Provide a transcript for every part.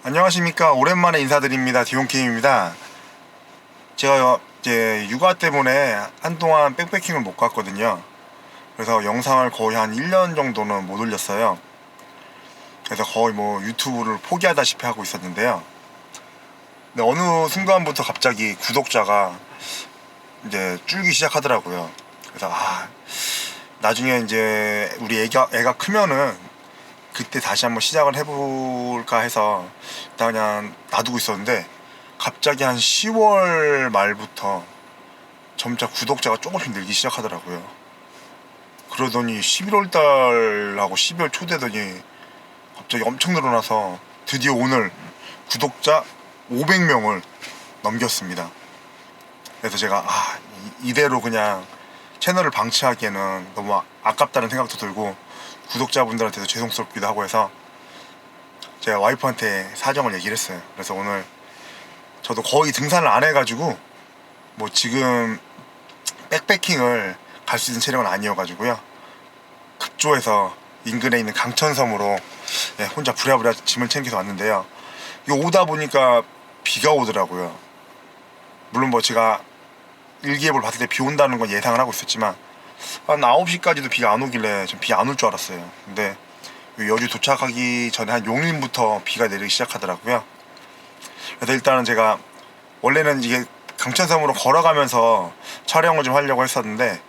안녕하십니까. 오랜만에 인사드립니다. 디온킴입니다. 제가 이제 육아 때문에 한동안 백패킹을 못 갔거든요. 그래서 영상을 거의 한 1년 정도는 못 올렸어요. 그래서 거의 뭐 유튜브를 포기하다시피 하고 있었는데요. 근데 어느 순간부터 갑자기 구독자가 이제 줄기 시작하더라고요. 그래서 나중에 이제 우리 애가 크면은 그때 다시 한번 시작을 해볼까 해서 일단 그냥 놔두고 있었는데, 갑자기 한 10월 말부터 점차 구독자가 조금씩 늘기 시작하더라고요. 그러더니 11월 달하고 12월 초 되더니 갑자기 엄청 늘어나서 드디어 오늘 구독자 500명을 넘겼습니다. 그래서 제가 이대로 그냥 채널을 방치하기에는 너무 아깝다는 생각도 들고 구독자분들한테도 죄송스럽기도 하고 해서 제가 와이프한테 사정을 얘기를 했어요. 그래서 오늘 저도 거의 등산을 안 해가지고 뭐 지금 백패킹을 갈 수 있는 체력은 아니어가지고요, 급조해서 인근에 있는 강천섬으로 혼자 부랴부랴 짐을 챙겨서 왔는데요. 이거 오다 보니까 비가 오더라고요. 물론 뭐 제가 일기예보를 봤을 때 비 온다는 건 예상을 하고 있었지만 한 9시까지도 비가 안 오길래 좀 비 안 올 줄 알았어요. 근데 여주 도착하기 전에 한 용인부터 비가 내리기 시작하더라고요. 그래서 일단은 제가 원래는 이게 강천섬으로 걸어가면서 촬영을 좀 하려고 했었는데,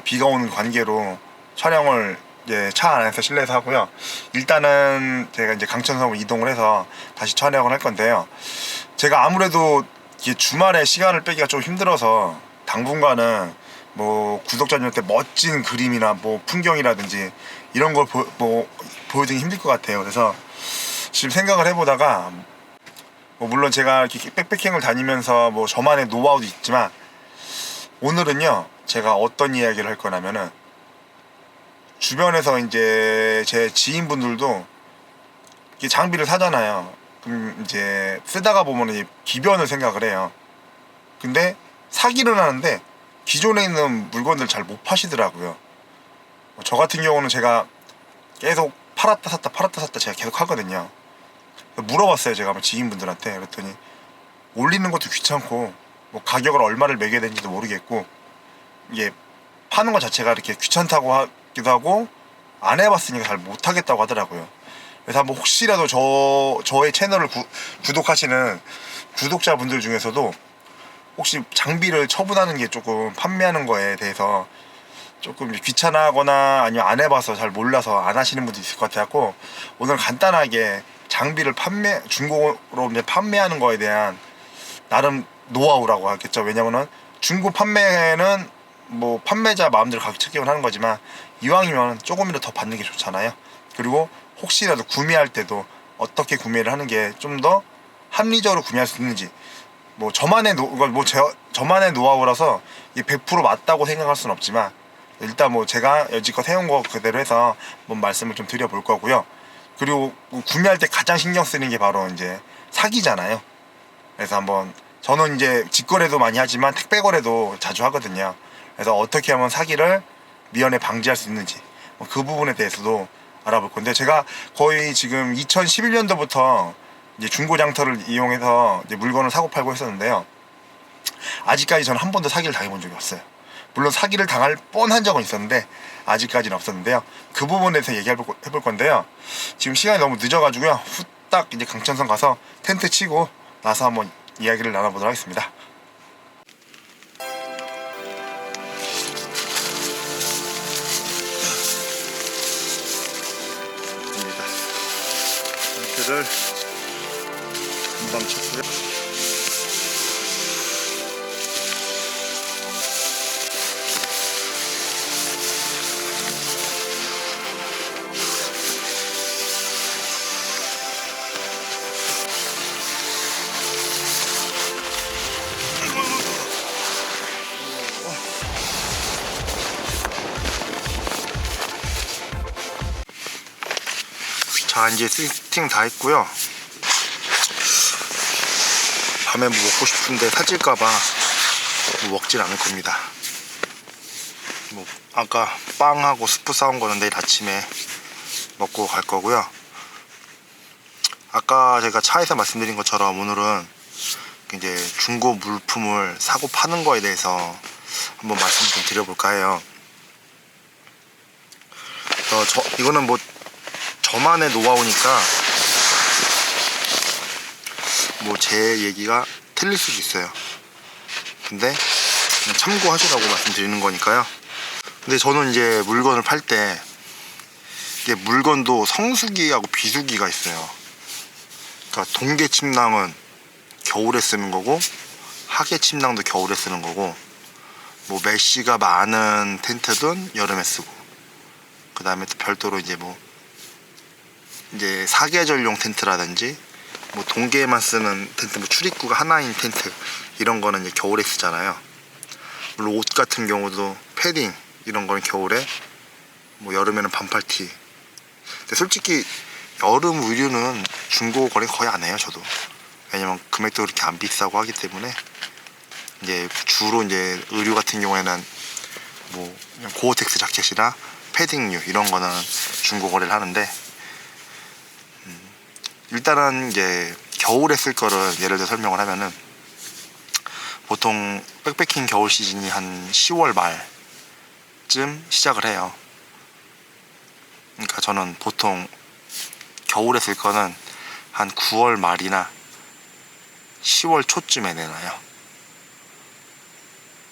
비가 오는 관계로 촬영을 이제 차 안에서 실내에서 하고요. 일단은 제가 이제 강천섬으로 이동을 해서 다시 촬영을 할 건데요. 제가 아무래도 이게 주말에 시간을 빼기가 좀 힘들어서 당분간은 뭐 구독자님한테 멋진 그림이나 뭐 풍경이라든지 이런 걸 보여드리기 힘들 것 같아요. 그래서 지금 생각을 해보다가 뭐 물론 제가 이렇게 백패킹을 다니면서 뭐 저만의 노하우도 있지만, 오늘은요 제가 어떤 이야기를 할 거냐면은, 주변에서 이제 제 지인분들도 이렇게 장비를 사잖아요. 그럼 이제 쓰다가 보면은 기변을 생각을 해요. 근데 사기를 하는데 기존에 있는 물건들 잘 못 파시더라고요. 저 같은 경우는 제가 계속 팔았다 샀다 제가 계속 하거든요. 물어봤어요, 제가 지인분들한테. 그랬더니 올리는 것도 귀찮고 뭐 가격을 얼마를 매겨야 되는지도 모르겠고, 이게 파는 것 자체가 이렇게 귀찮다고 하기도 하고 안 해봤으니까 잘 못하겠다고 하더라고요. 그래서 한번 혹시라도 저의 채널을 구독하시는 구독자분들 중에서도 혹시 장비를 처분하는 게 조금 판매하는 거에 대해서 조금 귀찮아하거나 아니면 안 해봐서 잘 몰라서 안 하시는 분도 있을 것 같아서, 오늘 간단하게 장비를 중고로 판매하는 거에 대한 나름 노하우라고 하겠죠. 왜냐면은 중고 판매는 뭐 판매자 마음대로 가격 책정을 하는 거지만, 이왕이면 조금이라도 더 받는 게 좋잖아요. 그리고 혹시라도 구매할 때도 어떻게 구매를 하는 게 좀 더 합리적으로 구매할 수 있는지, 뭐 저만의 노하우라서 100% 맞다고 생각할 수는 없지만, 일단 뭐 제가 여지껏 해온 거 그대로 해서 한번 말씀을 좀 드려볼 거고요. 그리고 구매할 때 가장 신경 쓰는 게 바로 이제 사기잖아요. 그래서 한번, 저는 이제 직거래도 많이 하지만 택배 거래도 자주 하거든요. 그래서 어떻게 하면 사기를 미연에 방지할 수 있는지 그 부분에 대해서도 알아볼 건데, 제가 거의 지금 2011년도부터 이제 중고장터를 이용해서 이제 물건을 사고 팔고 했었는데요. 아직까지 저는 한 번도 사기를 당해본 적이 없어요. 물론 사기를 당할 뻔한 적은 있었는데 아직까지는 없었는데요. 그 부분에 대해서 해볼 건데요. 지금 시간이 너무 늦어가지고요, 후딱 이제 강천선 가서 텐트 치고 나서 한번 이야기를 나눠보도록 하겠습니다. 텐트를 금방 쳤고요. 자, 이제 세팅 다 했고요. 밤에 뭐 먹고 싶은데 사질까봐 뭐 먹진 않을 겁니다. 뭐 아까 빵하고 스프 싸온 거는 내일 아침에 먹고 갈 거고요. 아까 제가 차에서 말씀드린 것처럼 오늘은 이제 중고 물품을 사고 파는 거에 대해서 한번 말씀 좀 드려볼까 해요. 이거는 뭐 저만의 노하우니까 뭐 제 얘기가 틀릴 수도 있어요. 근데 그냥 참고하시라고 말씀드리는 거니까요. 근데 저는 이제 물건을 팔 때 이게 물건도 성수기하고 비수기가 있어요. 그러니까 동계 침낭은 겨울에 쓰는 거고 하계 침낭도 겨울에 쓰는 거고 뭐 메쉬가 많은 텐트든 여름에 쓰고 그 다음에 또 별도로 이제 뭐 이제 사계절용 텐트라든지 뭐 동계에만 쓰는 텐트, 뭐 출입구가 하나인 텐트 이런 거는 이제 겨울에 쓰잖아요. 물론 옷 같은 경우도 패딩 이런 거는 겨울에, 뭐 여름에는 반팔티. 근데 솔직히 여름 의류는 중고 거래 거의 안 해요, 저도. 왜냐면 금액도 그렇게 안 비싸고 하기 때문에 이제 주로 이제 의류 같은 경우에는 뭐 그냥 고어텍스 자켓이나 패딩류 이런 거는 중고 거래를 하는데, 일단은 이제 겨울에 쓸 거를 예를 들어 설명을 하면은 보통 백패킹 겨울 시즌이 한 10월 말쯤 시작을 해요. 그러니까 저는 보통 겨울에 쓸 거는 한 9월 말이나 10월 초쯤에 내놔요.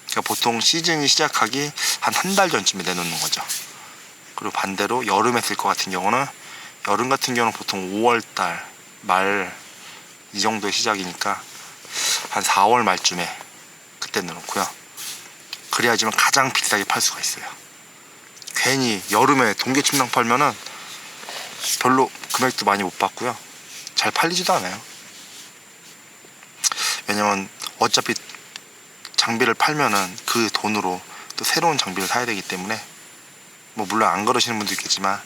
그러니까 보통 시즌이 시작하기 한 달 전쯤에 내놓는 거죠. 그리고 반대로 여름에 쓸 것 같은 경우는, 여름 같은 경우는 보통 5월달 말 이 정도의 시작이니까 한 4월 말쯤에 그때 내놓고요. 그래야지만 가장 비싸게 팔 수가 있어요. 괜히 여름에 동계 침낭 팔면은 별로 금액도 많이 못 받고요. 잘 팔리지도 않아요. 왜냐면 어차피 장비를 팔면은 그 돈으로 또 새로운 장비를 사야 되기 때문에, 뭐 물론 안 그러시는 분도 있겠지만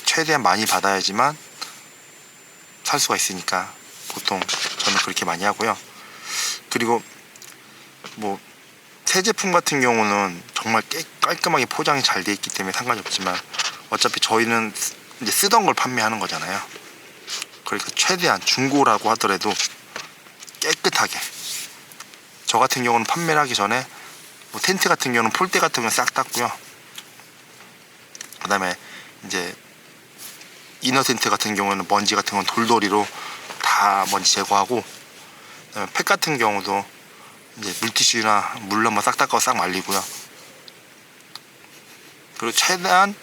최대한 많이 받아야지만 살 수가 있으니까 보통 저는 그렇게 많이 하고요. 그리고 뭐 새 제품 같은 경우는 정말 깔끔하게 포장이 잘 돼 있기 때문에 상관이 없지만, 어차피 저희는 이제 쓰던 걸 판매하는 거잖아요. 그러니까 최대한 중고라고 하더라도 깨끗하게, 저 같은 경우는 판매를 하기 전에 뭐 텐트 같은 경우는 폴대 같은 건 싹 닦고요. 그 다음에 이제 이너 텐트 같은 경우는 먼지 같은 건 돌돌이로 다 먼지 제거하고, 그다음에 팩 같은 경우도 이제 물티슈나 물로 한번 싹 닦아서 싹 말리고요. 그리고 최대한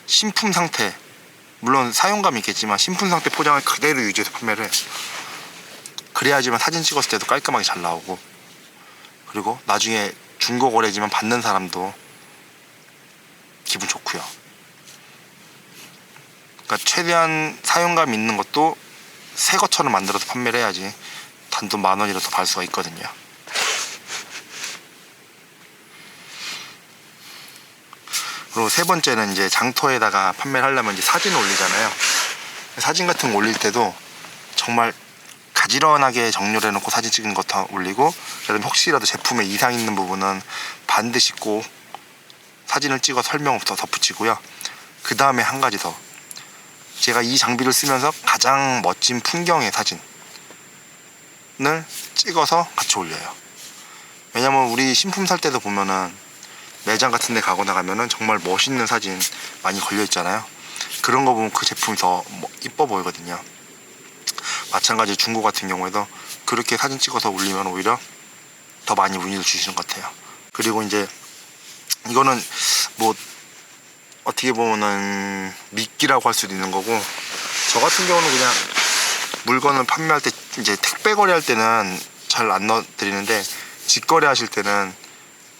신품 상태, 물론 사용감이 있겠지만 신품 상태 포장을 그대로 유지해서 판매를 해요. 그래야지만 사진 찍었을 때도 깔끔하게 잘 나오고, 그리고 나중에 중고 거래지만 받는 사람도 기분 좋고요. 그러니까 최대한 사용감 있는 것도 새 것처럼 만들어서 판매를 해야지 단돈 10,000원이라도 벌 수가 있거든요. 그리고 세 번째는 이제 장터에다가 판매를 하려면 이제 사진을 올리잖아요. 사진 같은 거 올릴 때도 정말 가지런하게 정렬해 놓고 사진 찍은 것도 올리고, 그다음에 혹시라도 제품에 이상 있는 부분은 반드시 꼭 사진을 찍어 설명을 덧붙이고요. 그 다음에 한 가지 더, 제가 이 장비를 쓰면서 가장 멋진 풍경의 사진을 찍어서 같이 올려요. 왜냐면 우리 신품 살 때도 보면은 매장 같은 데 가거나 가면은 정말 멋있는 사진 많이 걸려 있잖아요. 그런 거 보면 그 제품이 더 이뻐 보이거든요. 마찬가지 중고 같은 경우에도 그렇게 사진 찍어서 올리면 오히려 더 많이 문의를 주시는 것 같아요. 그리고 이제 이거는 뭐 어떻게 보면은 미끼라고 할 수도 있는 거고, 저 같은 경우는 그냥 물건을 판매할 때, 이제 택배 거래할 때는 잘 안 넣어드리는데, 직거래 하실 때는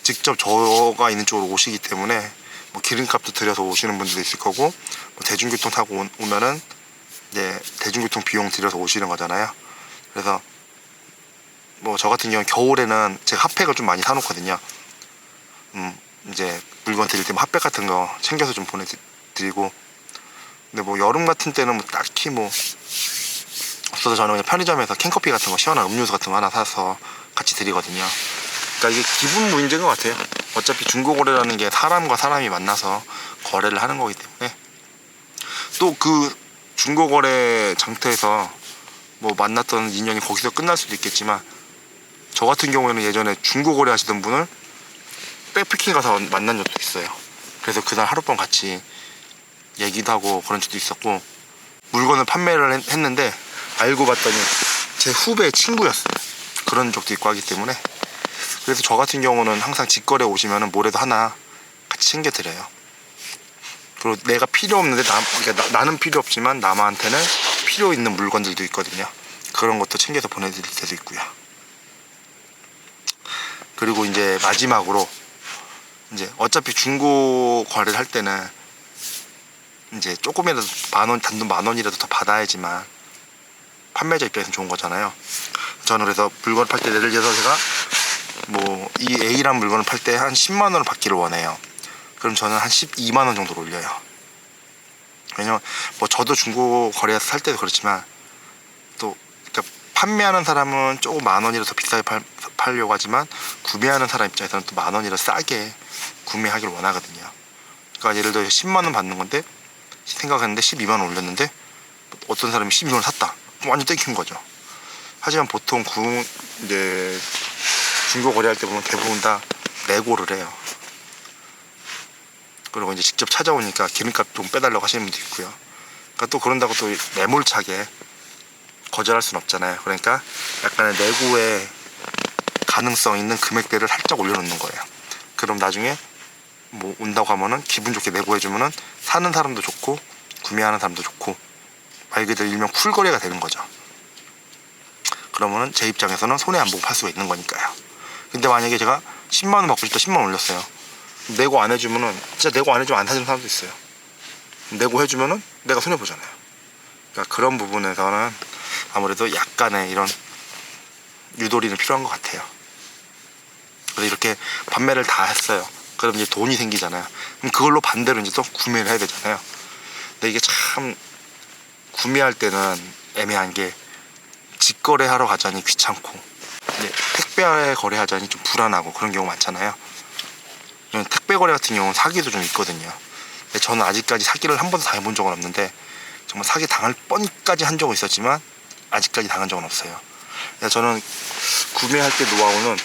직접 저가 있는 쪽으로 오시기 때문에 뭐 기름값도 들여서 오시는 분들도 있을 거고, 뭐 대중교통 타고 오면은 이제 대중교통 비용 들여서 오시는 거잖아요. 그래서 뭐 저 같은 경우는 겨울에는 제가 핫팩을 좀 많이 사놓거든요. 이제 물건 드릴 때 뭐 핫팩 같은 거 챙겨서 좀 보내드리고, 근데 뭐 여름 같은 때는 뭐 딱히 뭐 없어서 저는 그냥 편의점에서 캔커피 같은 거, 시원한 음료수 같은 거 하나 사서 같이 드리거든요. 그러니까 이게 기분 무인적인 것 같아요. 어차피 중고거래라는 게 사람과 사람이 만나서 거래를 하는 거기 때문에. 또 그 중고거래 장터에서 뭐 만났던 인연이 거기서 끝날 수도 있겠지만, 저 같은 경우에는 예전에 중고거래 하시던 분을 백패킹 가서 만난 적도 있어요. 그래서 그날 하룻밤 같이 얘기도 하고 그런 적도 있었고, 물건을 판매를 했는데 알고 봤더니 제 후배 친구였어요. 그런 적도 있고 하기 때문에. 그래서 저 같은 경우는 항상 직거래 오시면은 뭐라도 하나 같이 챙겨드려요. 그리고 내가 필요 없는데 그러니까 나는 필요 없지만 남한테는 필요 있는 물건들도 있거든요. 그런 것도 챙겨서 보내드릴 때도 있고요. 그리고 이제 마지막으로, 이제 어차피 중고 거래를 할 때는 이제 조금이라도 단돈 10,000원이라도 더 받아야지만 판매자 입장에서는 좋은 거잖아요. 저는 그래서 물건을 팔 때, 예를 들어서 제가 뭐 이 A라는 물건을 팔 때 한 10만원을 받기를 원해요. 그럼 저는 한 12만원 정도로 올려요. 왜냐면 뭐 저도 중고 거래에서 살 때도 그렇지만, 또 그러니까 판매하는 사람은 조금 10,000원이라도 더 비싸게 팔려고 하지만, 구매하는 사람 입장에서는 또 10,000원이라도 싸게 구매하기를 원하거든요. 그러니까 예를 들어 10만원 받는 건데 생각했는데 12만원 올렸는데 어떤 사람이 12만원 샀다. 완전 땡큐인 거죠. 하지만 보통 이제 중고 거래할 때 보면 대부분 다 내고를 해요. 그리고 이제 직접 찾아오니까 기름값 좀 빼달라고 하시는 분도 있고요. 그러니까 또 그런다고 또 매몰차게 거절할 수는 없잖아요. 그러니까 약간의 내고의 가능성 있는 금액대를 살짝 올려놓는 거예요. 그럼 나중에 뭐 온다고 하면은 기분 좋게 내고해주면은 사는 사람도 좋고 구매하는 사람도 좋고, 말 그대로 일명 쿨거래가 되는 거죠. 그러면은 제 입장에서는 손해 안 보고 팔 수가 있는 거니까요. 근데 만약에 제가 10만원 받고 싶다 10만원 올렸어요. 내고 안 해주면은, 진짜 내고 안 해주면 안 사주는 사람도 있어요. 내고 해주면은 내가 손해보잖아요. 그러니까 그런 부분에서는 아무래도 약간의 이런 유도리는 필요한 것 같아요. 그래서 이렇게 판매를 다 했어요. 그럼 이제 돈이 생기잖아요. 그럼 그걸로 반대로 이제 또 구매를 해야 되잖아요. 근데 이게 참 구매할 때는 애매한 게, 직거래 하러 가자니 귀찮고, 이제 택배 거래하자니 좀 불안하고 그런 경우 많잖아요. 택배 거래 같은 경우는 사기도 좀 있거든요. 근데 저는 아직까지 사기를 한 번도 당해본 적은 없는데, 정말 사기 당할 뻔까지 한 적은 있었지만 아직까지 당한 적은 없어요. 그래서 저는 구매할 때 노하우는,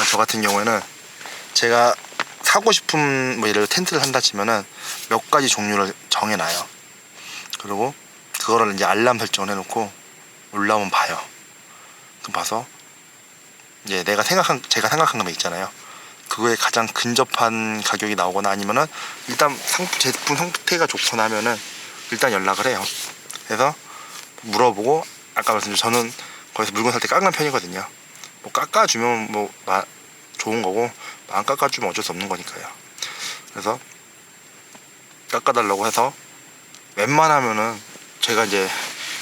저 같은 경우에는 제가 사고 싶은 뭐 예를 들어 텐트를 산다 치면은 몇 가지 종류를 정해놔요. 그리고 그거를 이제 알람 설정을 해놓고 올라오면 봐요. 그럼 봐서 이제 제가 생각한 금액 있잖아요. 그거에 가장 근접한 가격이 나오거나, 아니면은 일단 제품 상태가 좋거나 하면은 일단 연락을 해요. 그래서 물어보고, 아까 말씀드린 저는 거기서 물건 살 때 깎는 편이거든요. 뭐 깎아주면 뭐 좋은 거고, 안 깎아주면 어쩔 수 없는 거니까요. 그래서 깎아달라고 해서, 웬만하면은 제가 이제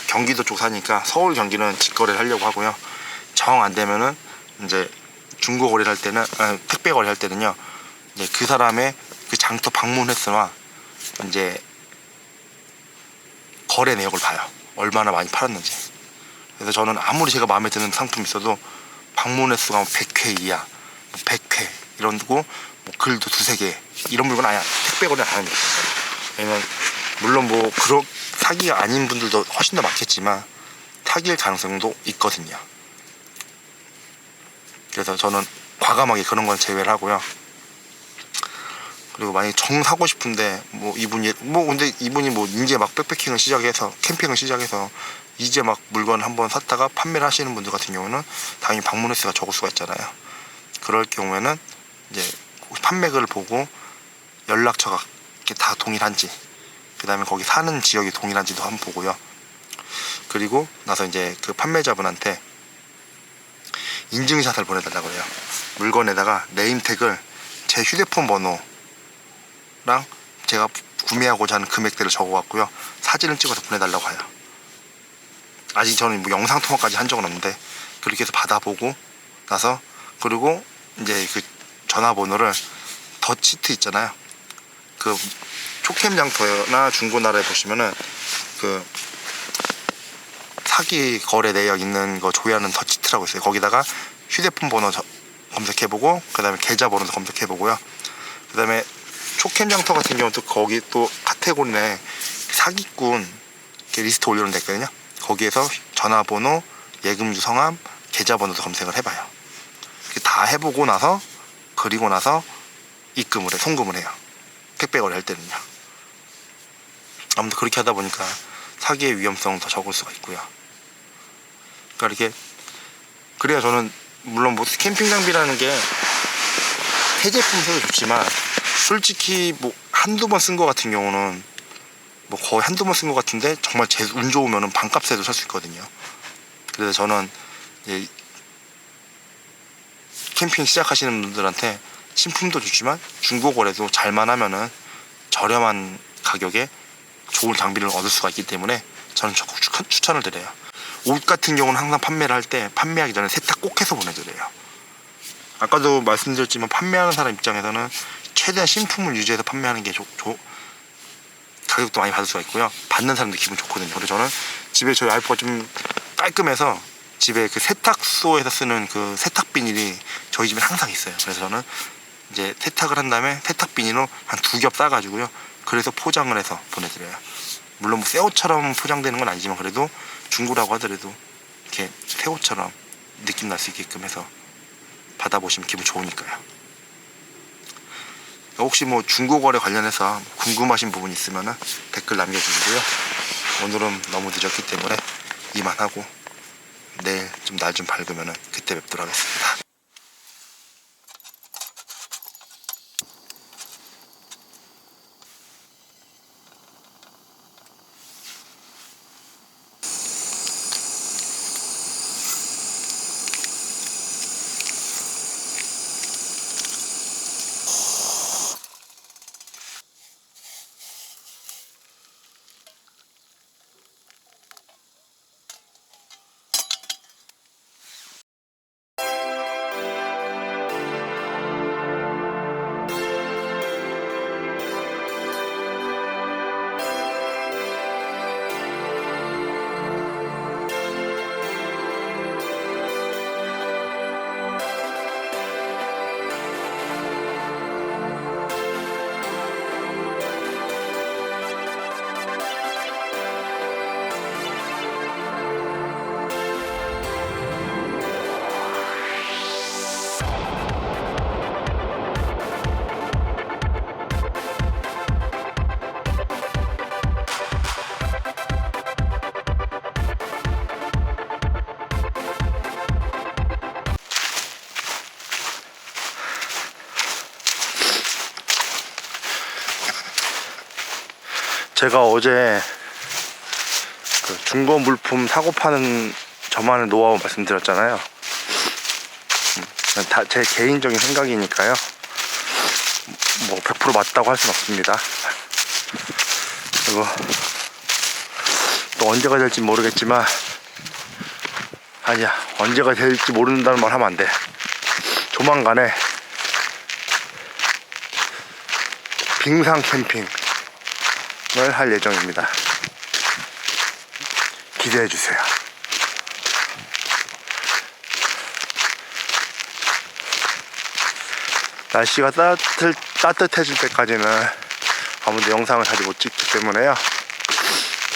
경기도 쪽 사니까 서울 경기는 직거래를 하려고 하고요. 정 안 되면은 이제 중고 거래를 할 때는, 택배 거래할 때는요, 이제 그 사람의 그 장터 방문 횟수나 이제 거래 내역을 봐요. 얼마나 많이 팔았는지. 그래서 저는 아무리 제가 마음에 드는 상품이 있어도 방문 횟수가 100회 이하, 100회 이런고, 뭐 글도 2-3개 이런 물건 아예 택배 거래 안 합니다. 왜냐면 물론 뭐 그런 사기가 아닌 분들도 훨씬 더 많겠지만 사기일 가능성도 있거든요. 그래서 저는 과감하게 그런 건 제외를 하고요. 그리고 만약에 정 사고 싶은데 근데 이분이 뭐 이제 막 백패킹을 시작해서 캠핑을 시작해서 이제 막 물건 한번 샀다가 판매를 하시는 분들 같은 경우는 당연히 방문 횟수가 적을 수가 있잖아요. 그럴 경우에는 이제 판매글을 보고 연락처가 이렇게 다 동일한지, 그 다음에 거기 사는 지역이 동일한지도 한번 보고요. 그리고 나서 이제 그 판매자분한테 인증샷을 보내달라고 해요. 물건에다가 네임택을 제 휴대폰 번호랑 제가 구매하고자 하는 금액대를 적어갖고요, 사진을 찍어서 보내달라고 해요. 아직 저는 뭐 영상통화까지 한 적은 없는데 그렇게 해서 받아보고 나서, 그리고 이제 그 전화번호를 더치트 있잖아요. 그 초캠 장터나 중고나라에 보시면은 그 사기 거래 내역 있는 거 조회하는 더치트라고 있어요. 거기다가 휴대폰 번호 검색해보고, 그 다음에 계좌번호도 검색해보고요. 그 다음에 초캠 장터 같은 경우는 또 거기 또 카테고리 내 사기꾼 이렇게 리스트 올려놓은 데 있거든요. 거기에서 전화번호, 예금주 성함, 계좌번호도 검색을 해봐요. 이렇게 다 해보고 나서, 그리고 나서 입금을 송금을 해요. 택배 거래 할 때는요. 아무튼 그렇게 하다 보니까 사기의 위험성은 더 적을 수가 있고요. 그러니까 이렇게, 그래야 저는 물론 뭐 캠핑 장비라는 게 새 제품 써도 좋지만, 솔직히 뭐 한두 번 쓴 거 같은 경우는 뭐 거의 한두 번 쓴 거 같은데 정말 제 운 좋으면은 반값에도 살 수 있거든요. 그래서 저는 이제 캠핑 시작하시는 분들한테 신품도 좋지만 중고거래도 잘만 하면은 저렴한 가격에 좋은 장비를 얻을 수가 있기 때문에 저는 적극 추천을 드려요. 옷 같은 경우는 항상 판매를 할 때 판매하기 전에 세탁 꼭 해서 보내드려요. 아까도 말씀드렸지만 판매하는 사람 입장에서는 최대한 신품을 유지해서 판매하는 게 가격도 많이 받을 수가 있고요. 받는 사람도 기분 좋거든요. 그래서 저는 집에 저희 와이프가 좀 깔끔해서 집에 그 세탁소에서 쓰는 그 세탁 비닐이 저희 집에 항상 있어요. 그래서 저는 이제 세탁을 한 다음에 세탁 비닐로 한 2겹 싸가지고요. 그래서 포장을 해서 보내드려요. 물론 뭐 새 옷처럼 포장되는 건 아니지만 그래도 중고라고 하더라도 이렇게 새 옷처럼 느낌 날 수 있게끔 해서 받아보시면 기분 좋으니까요. 혹시 뭐 중고거래 관련해서 궁금하신 부분 있으면 댓글 남겨주시고요. 오늘은 너무 늦었기 때문에 이만하고 내일 좀 날 좀 밝으면 그때 뵙도록 하겠습니다. 제가 어제 그 중고 물품 사고 파는 저만의 노하우 말씀드렸잖아요. 다 제 개인적인 생각이니까요. 뭐 100% 맞다고 할 순 없습니다. 그리고 또 언제가 될지 모르겠지만, 아니야, 언제가 될지 모른다는 말 하면 안 돼. 조만간에 빙상 캠핑을 할 예정입니다. 기대해 주세요. 날씨가 따뜻해질 때까지는 아무도 영상을 자주 못 찍기 때문에요.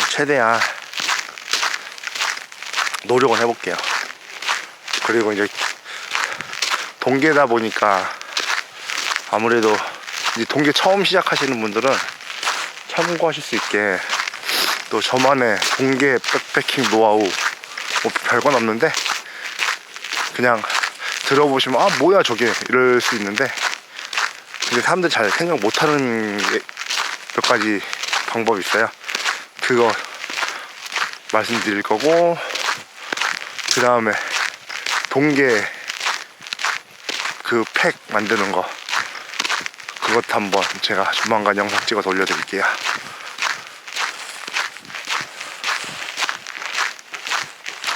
최대한 노력을 해볼게요. 그리고 이제 동계다 보니까 아무래도 이제 동계 처음 시작하시는 분들은 참고하실 수 있게 또 저만의 동계 백패킹 노하우, 뭐 별건 없는데 그냥 들어보시면 아 뭐야 저게 이럴 수 있는데, 근데 사람들이 잘 생각 못하는 몇 가지 방법이 있어요. 그거 말씀드릴 거고, 그 다음에 동계 그 팩 만드는 거, 그것도 한번 제가 조만간 영상 찍어서 올려드릴게요.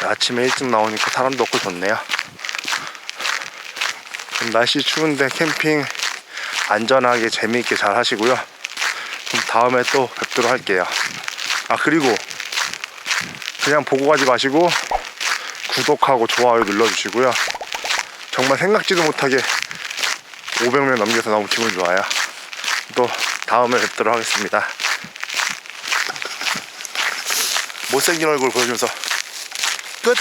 아침에 일찍 나오니까 사람도 없고 좋네요. 날씨 추운데 캠핑 안전하게 재미있게 잘 하시고요. 그럼 다음에 또 뵙도록 할게요. 아, 그리고 그냥 보고 가지 마시고 구독하고 좋아요 눌러주시고요. 정말 생각지도 못하게 500명 넘겨서 너무 기분 좋아요. 또 다음에 뵙도록 하겠습니다. 못생긴 얼굴 보여주면서 끝!